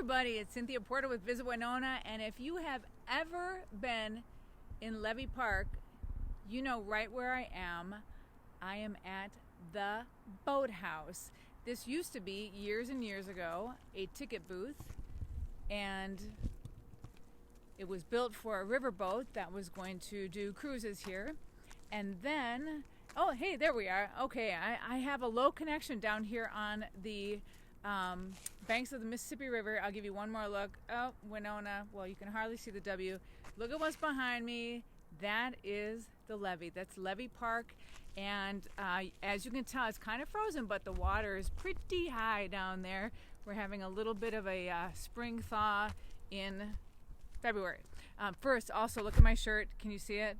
everybody, it's Cynthia Porter with Visit Winona, and if you have ever been in Levy Park, you know right where I am. I am at the Boathouse. This used to be, years and years ago, a ticket booth, and it was built for a riverboat that was going to do cruises here. And then, oh hey, there we are. Okay, I have a low connection down here on the banks of the Mississippi River. I'll give you one more look. Oh, Winona. Well, you can hardly see the W. Look at what's behind me. That is the levee. That's Levy Park. And as you can tell, it's kind of frozen, but the water is pretty high down there. We're having a little bit of a spring thaw in February. First, also look at my shirt. Can you see it?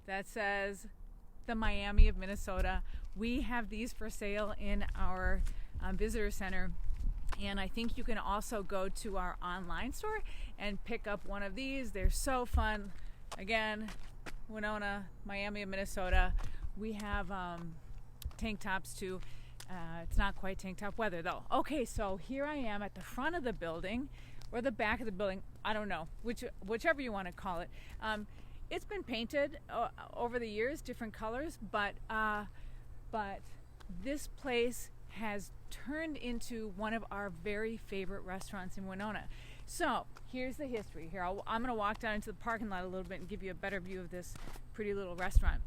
That says the Miami of Minnesota. We have these for sale in our visitor center, and I think you can also go to our online store and pick up one of these. They're so fun. Again, Winona, Miami of Minnesota. We have tank tops too. It's not quite tank top weather though. Okay, so here I am at the front of the building or the back of the building. I don't know, whichever you want to call it. It's been painted over the years, different colors, but this place has turned into one of our very favorite restaurants in Winona. So here's the history. Here, I'm going to walk down into the parking lot a little bit and give you a better view of this pretty little restaurant.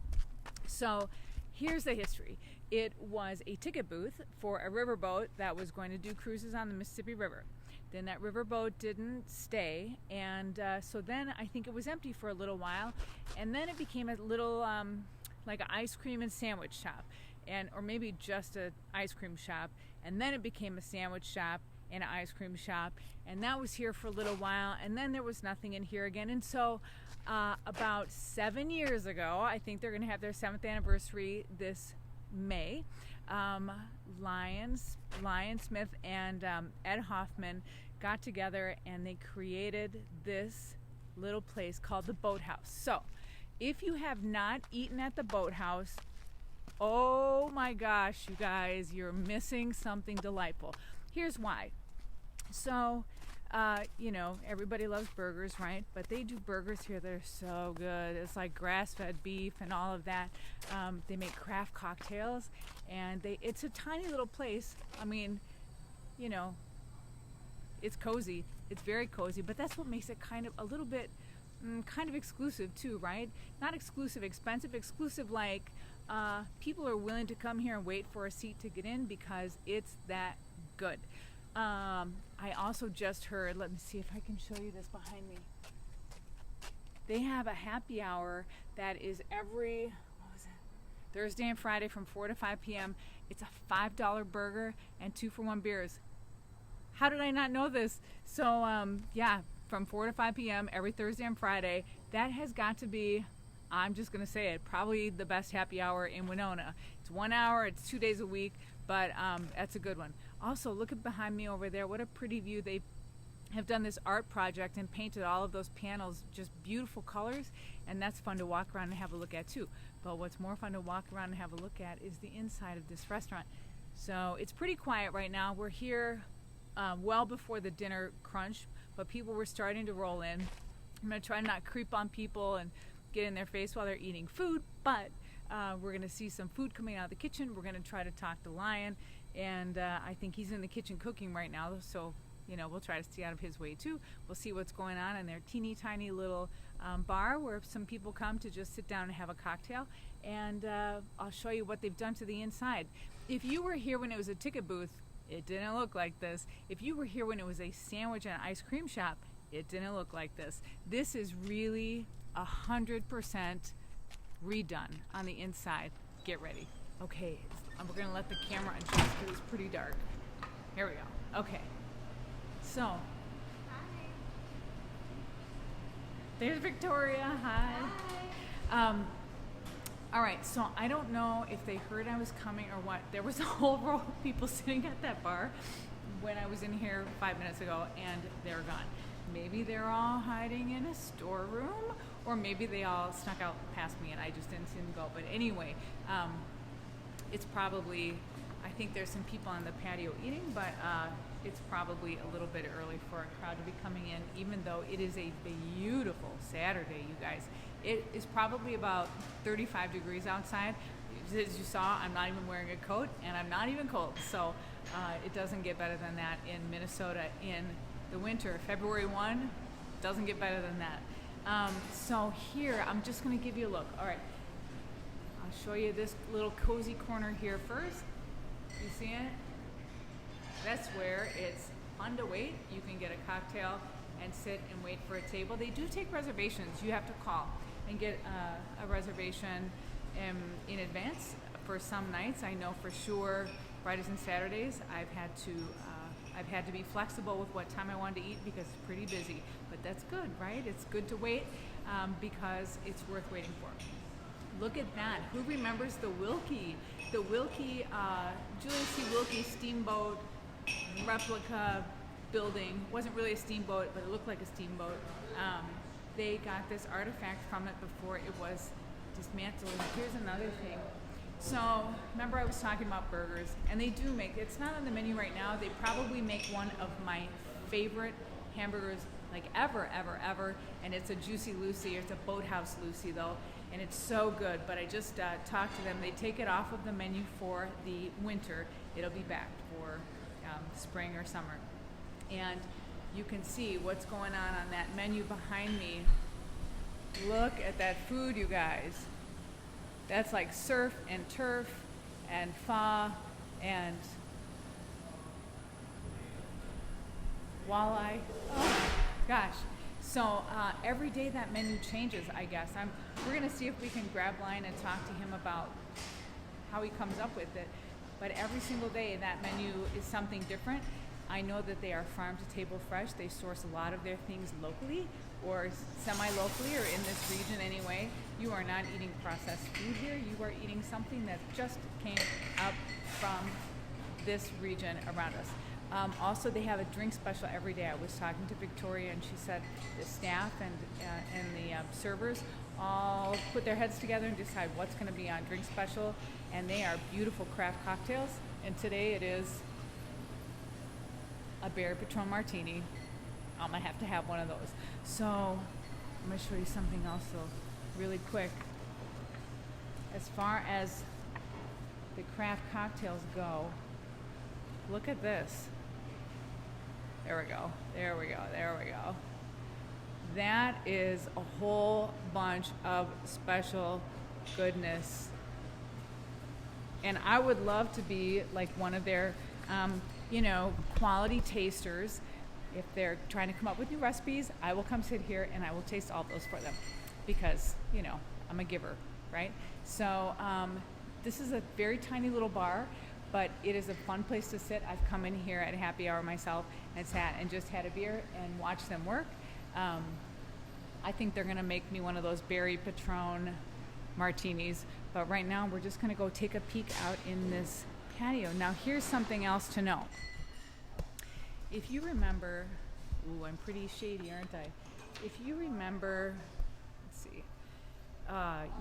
So here's the history. It was a ticket booth for a riverboat that was going to do cruises on the Mississippi River. Then that riverboat didn't stay, and so then I think it was empty for a little while, and then it became a little like an ice cream and sandwich shop, or maybe just an ice cream shop, and then it became a sandwich shop and an ice cream shop, and that was here for a little while, and then there was nothing in here again. And so about 7 years ago, I think they're going to have their 7th anniversary this May. Lion Smith and Ed Hoffman got together and they created this little place called the Boathouse. So if you have not eaten at the Boathouse, oh my gosh, you guys, you're missing something delightful. Here's why. So everybody loves burgers, right? But they do burgers here that are so good. It's like grass-fed beef and all of that. They make craft cocktails, and it's a tiny little place. I mean, it's cozy. It's very cozy, but that's what makes it kind of a little bit kind of exclusive too, right? Not exclusive, expensive. Exclusive like people are willing to come here and wait for a seat to get in because it's that good. I also just heard, let me see if I can show you this behind me. They have a happy hour that is every Thursday and Friday from 4 to 5 p.m. It's a $5 burger and 2-for-1 beers. How did I not know this? So, from 4 to 5 p.m. every Thursday and Friday, that has got to be, I'm just going to say it, probably the best happy hour in Winona. It's 1 hour, it's 2 days a week, but that's a good one. Also, look at behind me over there. What a pretty view. They have done this art project and painted all of those panels, just beautiful colors, and that's fun to walk around and have a look at too. But what's more fun to walk around and have a look at is the inside of this restaurant. So it's pretty quiet right now. We're here well before the dinner crunch, but people were starting to roll in. I'm going to try not creep on people and get in their face while they're eating food, but we're going to see some food coming out of the kitchen. We're going to try to talk to Lion, and I think he's in the kitchen cooking right now, so we'll try to stay out of his way too. We'll see what's going on in their teeny tiny little bar where some people come to just sit down and have a cocktail, and I'll show you what they've done to the inside. If you were here when it was a ticket booth, it didn't look like this. If you were here when it was a sandwich and ice cream shop, it didn't look like this. This is really 100% redone on the inside. Get ready. Okay, we're gonna let the camera adjust because it's pretty dark. Here we go. Okay, so there's Victoria. Hi. All right, so I don't know if they heard I was coming or what. There was a whole row of people sitting at that bar when I was in here 5 minutes ago, and they're gone. Maybe they're all hiding in a storeroom, or maybe they all snuck out past me and I just didn't see them go. But anyway, it's probably, I think there's some people on the patio eating, but it's probably a little bit early for a crowd to be coming in, even though it is a beautiful Saturday, you guys. It is probably about 35 degrees outside. As you saw, I'm not even wearing a coat, and I'm not even cold. So it doesn't get better than that in Minnesota in the winter. February 1 doesn't get better than that. So here, I'm just going to give you a look. All right, I'll show you this little cozy corner here first. You see it? That's where it's fun to wait. You can get a cocktail and sit and wait for a table. They do take reservations. You have to call and get a reservation in advance for some nights. I know for sure Fridays and Saturdays I've had to be flexible with what time I wanted to eat because it's pretty busy. But that's good, right? It's good to wait because it's worth waiting for. Look at that. Who remembers the Wilkie? The Wilkie, Julius C. Wilkie steamboat replica building. Wasn't really a steamboat, but it looked like a steamboat. They got this artifact from it before it was dismantled. Here's another thing. So remember I was talking about burgers, and they do make, it's not on the menu right now, they probably make one of my favorite hamburgers like ever, and it's a Juicy Lucy. It's a Boathouse Lucy though, and it's so good. But I just talked to them. They take it off of the menu for the winter. It'll be back for spring or summer. And you can see what's going on that menu behind me. Look at that food, you guys. That's like surf and turf and pho and walleye. Oh gosh. So every day that menu changes, I guess. We're gonna see if we can grab line and talk to him about how he comes up with it. But every single day that menu is something different. I know that they are farm to table fresh. They source a lot of their things locally or semi-locally or in this region anyway. You are not eating processed food here. You are eating something that just came up from this region around us. Also, they have a drink special every day. I was talking to Victoria, and she said the staff and the servers all put their heads together and decide what's going to be on drink special, and they are beautiful craft cocktails. And today it is a Berry Patron Martini. I'm gonna have to have one of those. So I'm gonna show you something else though, really quick. As far as the craft cocktails go, look at this. There we go, there we go, there we go. That is a whole bunch of special goodness. And I would love to be like one of their, quality tasters. If they're trying to come up with new recipes, I will come sit here and I will taste all those for them because, I'm a giver, right? So this is a very tiny little bar, but it is a fun place to sit. I've come in here at happy hour myself and sat and just had a beer and watched them work. I think they're gonna make me one of those Berry Patron martinis, but right now we're just gonna go take a peek out in this patio. Now here's something else to know. If you remember, I'm pretty shady, aren't I? If you remember, let's see,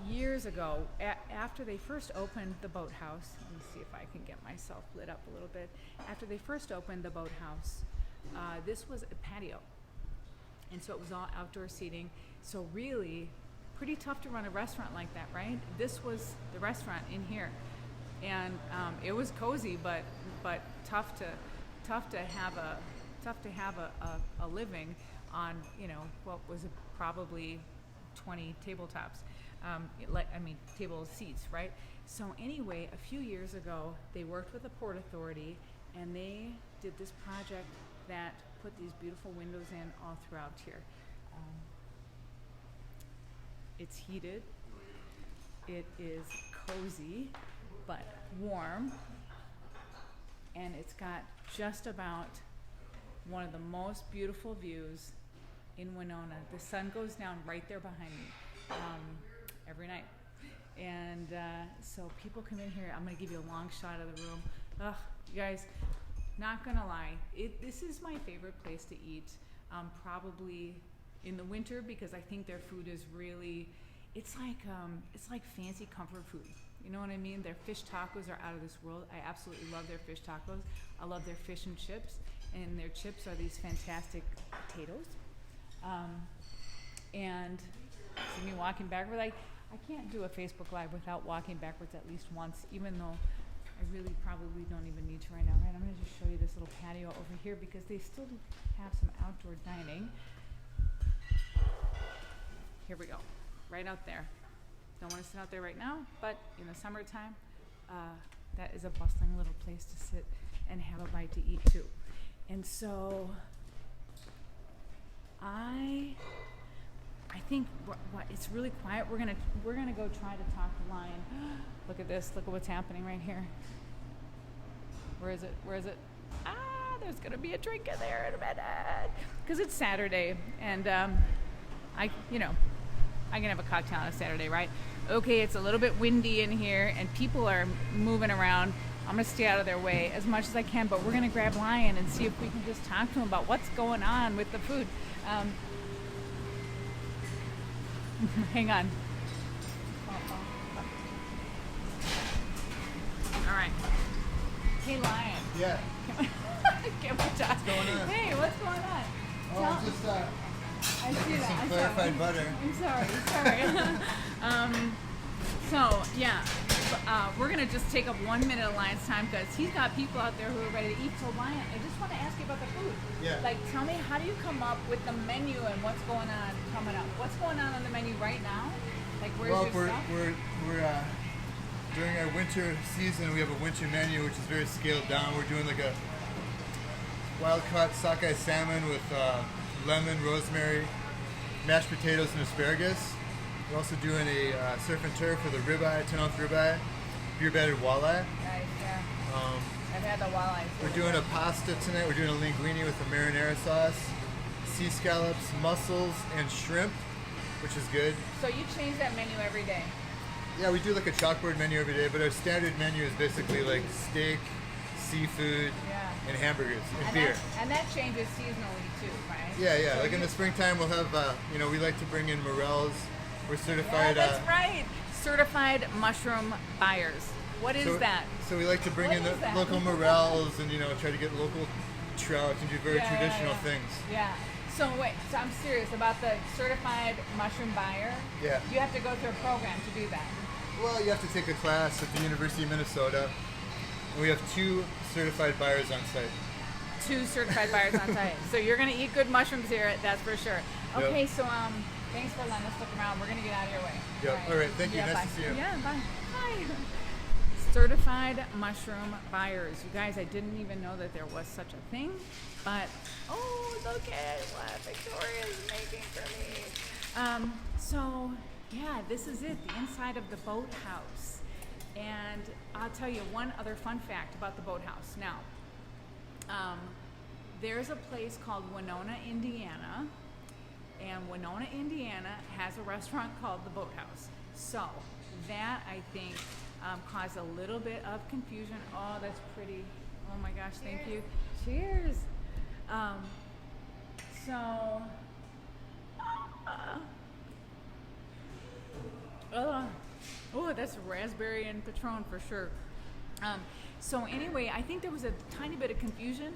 years ago, after they first opened the Boathouse, let me see if I can get myself lit up a little bit. After they first opened the Boathouse, this was a patio. And so it was all outdoor seating. So really, pretty tough to run a restaurant like that, right? This was the restaurant in here. And it was cozy, but tough to have a living on what was probably 20 tabletops, table seats, right? So anyway, a few years ago they worked with the Port Authority and they did this project that put these beautiful windows in all throughout here. It's heated, it is cozy but warm, and it's got just about one of the most beautiful views in Winona. The sun goes down right there behind me every night. And so people come in here. I'm going to give you a long shot of the room. Ugh, you guys, not going to lie, this is my favorite place to eat, probably in the winter, because I think their food is really, it's like fancy comfort food. You know what I mean? Their fish tacos are out of this world. I absolutely love their fish tacos. I love their fish and chips. and their chips are these fantastic potatoes. And see me walking backwards. I can't do a Facebook Live without walking backwards at least once, even though I really probably don't even need to right now. Right, I'm going to just show you this little patio over here because they still have some outdoor dining. Here we go, right out there. Don't want to sit out there right now, but in the summertime, that is a bustling little place to sit and have a bite to eat too. And so I think it's really quiet. We're gonna go try to talk to Lion. Look at this. Look at what's happening right here. Where is it? There's gonna be a drink in there in a minute because it's Saturday, and I can have a cocktail on a Saturday, right? Okay, it's a little bit windy in here, and people are moving around. I'm gonna stay out of their way as much as I can, but we're gonna grab Lion and see if we can just talk to him about what's going on with the food. Hang on. All right. Hey, Lion. Yeah. Can we talk? What's going on? Hey, what's going on? Oh, just I see that. some I'm clarified sorry. butter. I'm sorry. So, yeah. We're going to just take up 1 minute of Lion's time because he's got people out there who are ready to eat. So, Lion, I just want to ask you about the food. Yeah. Like, tell me, how do you come up with the menu and what's going on coming up? What's going on the menu right now? Like, where's your stuff? We're during our winter season, we have a winter menu which is very scaled down. We're doing like a wild-caught sockeye salmon with lemon, rosemary, mashed potatoes, and asparagus. We're also doing a surf and turf with a ribeye, 10-ounce ribeye, beer-battered walleye. Nice, yeah. I've had the walleye. We're doing a pasta tonight. We're doing a linguine with a marinara sauce, sea scallops, mussels, and shrimp, which is good. So you change that menu every day? Yeah, we do like a chalkboard menu every day, but our standard menu is basically like steak, seafood, and hamburgers, and beer. And that changes seasonally too, right? Yeah. So Like in the springtime, we'll have, we like to bring in morels. We're certified. Yeah, that's right. Certified mushroom buyers. What is that? So we like to bring in the local morels and, try to get local trout and do very traditional things. Yeah. So wait, I'm serious about the certified mushroom buyer. Yeah. You have to go through a program to do that. Well, you have to take a class at the University of Minnesota. And we have 2 certified buyers on site. 2 certified buyers on site. So you're gonna eat good mushrooms here, that's for sure. Okay, Yep. so thanks for letting us look around. We're gonna get out of your way. Yep. All right. Thank you. Yeah, Nice bye. to see you. Yeah, bye. Hi. Certified mushroom buyers. You guys, I didn't even know that there was such a thing, but look at what Victoria's making for me. So yeah, this is it, the inside of the boathouse. And I'll tell you one other fun fact about the boathouse. Now, there's a place called Winona, Indiana, and Winona, Indiana has a restaurant called the Boathouse. So that, I think, caused a little bit of confusion. Oh, that's pretty. Oh my gosh, thank you. Cheers. That's raspberry and Patron for sure. So anyway, I think there was a tiny bit of confusion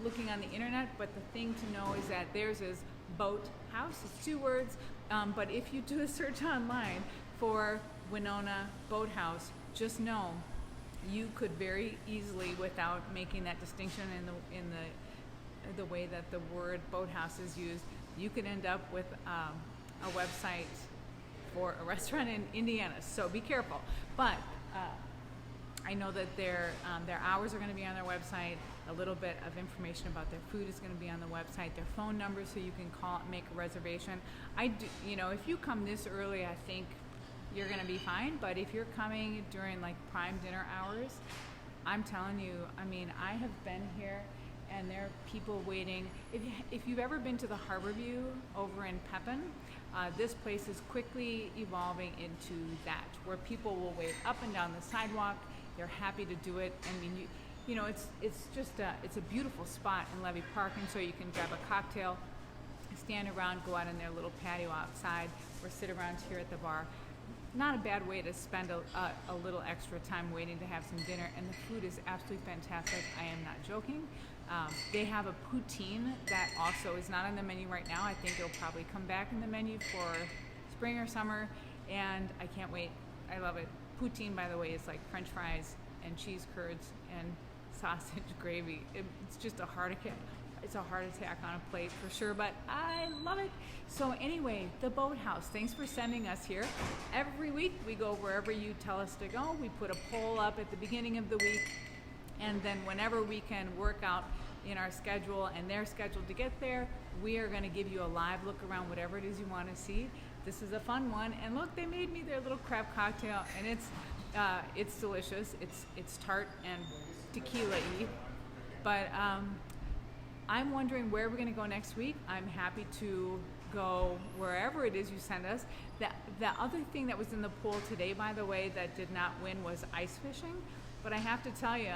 looking on the internet, but the thing to know is that theirs is Boathouse. It's 2 words, but if you do a search online for Winona Boathouse, just know you could very easily, without making that distinction in the way that the word boathouse is used, you could end up with a website for a restaurant in Indiana. So be careful. But I know that their hours are going to be on their website. A little bit of information about their food is going to be on the website. Their phone number, so you can call, make a reservation. If you come this early, I think you're going to be fine. But if you're coming during like prime dinner hours, I'm telling you, I have been here, and there are people waiting. If you've ever been to the Harborview over in Pepin, this place is quickly evolving into that, where people will wait up and down the sidewalk. They're happy to do it. It's a beautiful spot in Levy Park, and so you can grab a cocktail, stand around, go out in their little patio outside, or sit around here at the bar. Not a bad way to spend a little extra time waiting to have some dinner, and the food is absolutely fantastic. I am not joking. They have a poutine that also is not on the menu right now. I think it'll probably come back in the menu for spring or summer, and I can't wait. I love it. Poutine, by the way, is like French fries and cheese curds and sausage gravy. It's just a heart attack. It's a heart attack on a plate for sure, but I love it. So anyway, the Boathouse. Thanks for sending us here. Every week we go wherever you tell us to go. We put a poll up at the beginning of the week, and then whenever we can work out in our schedule and they're scheduled to get there, we are going to give you a live look around whatever it is you want to see. This is a fun one, and look, they made me their little crab cocktail, and it's delicious. It's tart and tequila-y, but I'm wondering where we're going to go next week. I'm happy to go wherever it is you send us. The other thing that was in the poll today, by the way, that did not win was ice fishing. But I have to tell you,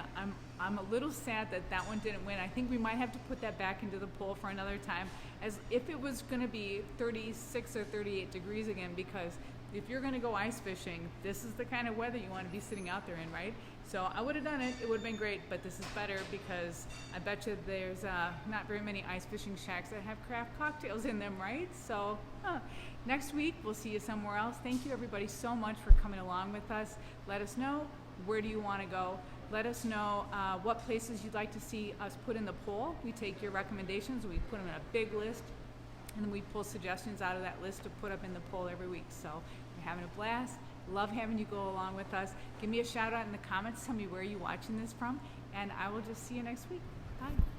I'm a little sad that that one didn't win. I think we might have to put that back into the poll for another time, as if it was going to be 36 or 38 degrees again, because if you're going to go ice fishing, this is the kind of weather you want to be sitting out there in, right? So I would have done it. It would have been great, but this is better because I bet you there's not very many ice fishing shacks that have craft cocktails in them, right? So next week, we'll see you somewhere else. Thank you, everybody, so much for coming along with us. Let us know, where do you want to go? Let us know what places you'd like to see us put in the poll. We take your recommendations, we put them in a big list, and then we pull suggestions out of that list to put up in the poll every week. So we're having a blast. Love having you go along with us. Give me a shout out in the comments. Tell me where you're watching this from, and I will just see you next week. Bye.